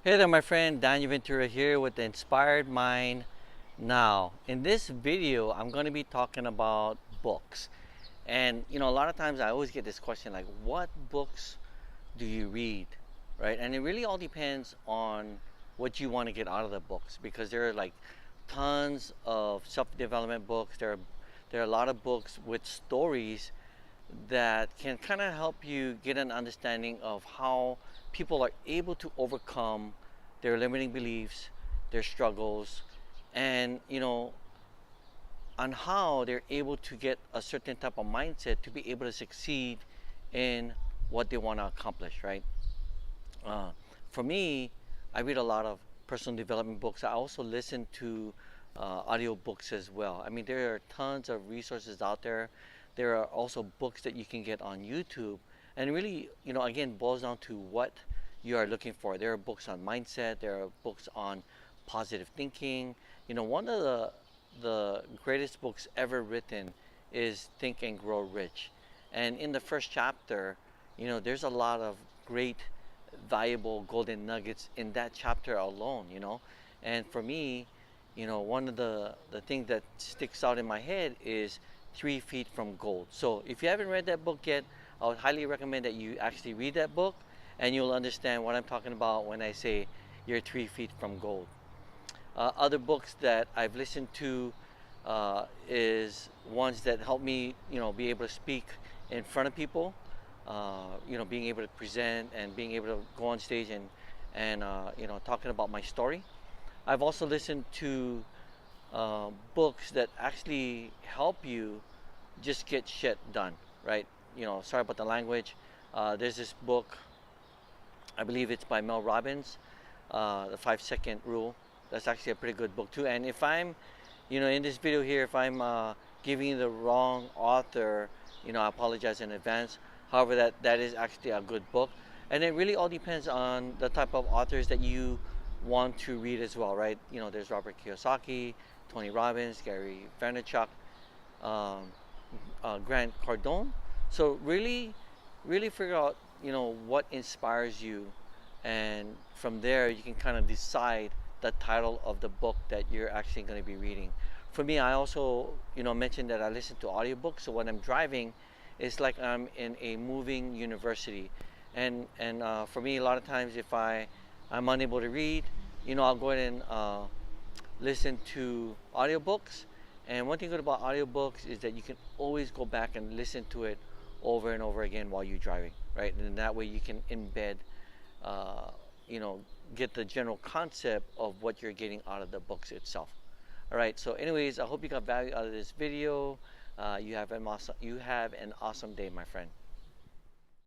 Hey there, my friend. Daniel Ventura here with the Inspired Mind Now. In this video, I'm going to be talking about books. And a lot of times I always get this question like, what books do you read? Right? And it really all depends on what you want to get out of the books because there are like tons of self-development books. There are a lot of books with stories that can kind of help you get an understanding of how people are able to overcome their limiting beliefs, their struggles, and on how they're able to get a certain type of mindset to be able to succeed in what they want to accomplish, right? Uh, for me, I read a lot of personal development books. I also listen to audio books as well. I mean, there are tons of resources out there. There are also books that you can get on YouTube. And it really, again, boils down to what you are looking for. There are books on mindset. There are books on positive thinking. One of the greatest books ever written is Think and Grow Rich. And in the first chapter, there's a lot of great valuable golden nuggets in that chapter alone. And for me, one of the things that sticks out in my head is 3 Feet from Gold. So if you haven't read that book yet, I would highly recommend that you actually read that book, and you'll understand what I'm talking about when I say you're 3 feet from gold. Other books that I've listened to is ones that help me, be able to speak in front of people. Being able to present and being able to go on stage and talking about my story. I've also listened to books that actually help you just get shit done, right? Sorry about the language. There's this book, I believe it's by Mel Robbins, The 5 Second Rule. That's actually a pretty good book too. And if I'm, in this video here, if I'm giving you the wrong author, I apologize in advance. However, that is actually a good book. And it really all depends on the type of authors that you want to read as well, right? There's Robert Kiyosaki, Tony Robbins, Gary Vaynerchuk, um, Grant Cardone. So really, really figure out, what inspires you, and from there you can kind of decide the title of the book that you're actually going to be reading. For me, I also, mentioned that I listen to audiobooks. So when I'm driving, it's like I'm in a moving university. And for me, a lot of times if I'm unable to read, I'll go ahead and listen to audiobooks. And one thing good about audiobooks is that you can always go back and listen to it over and over again while you're driving, right? And that way you can embed, uh, you know, get the general concept of what you're getting out of the books itself. All right. So, anyways, I hope you got value out of this video. You have an awesome day, my friend.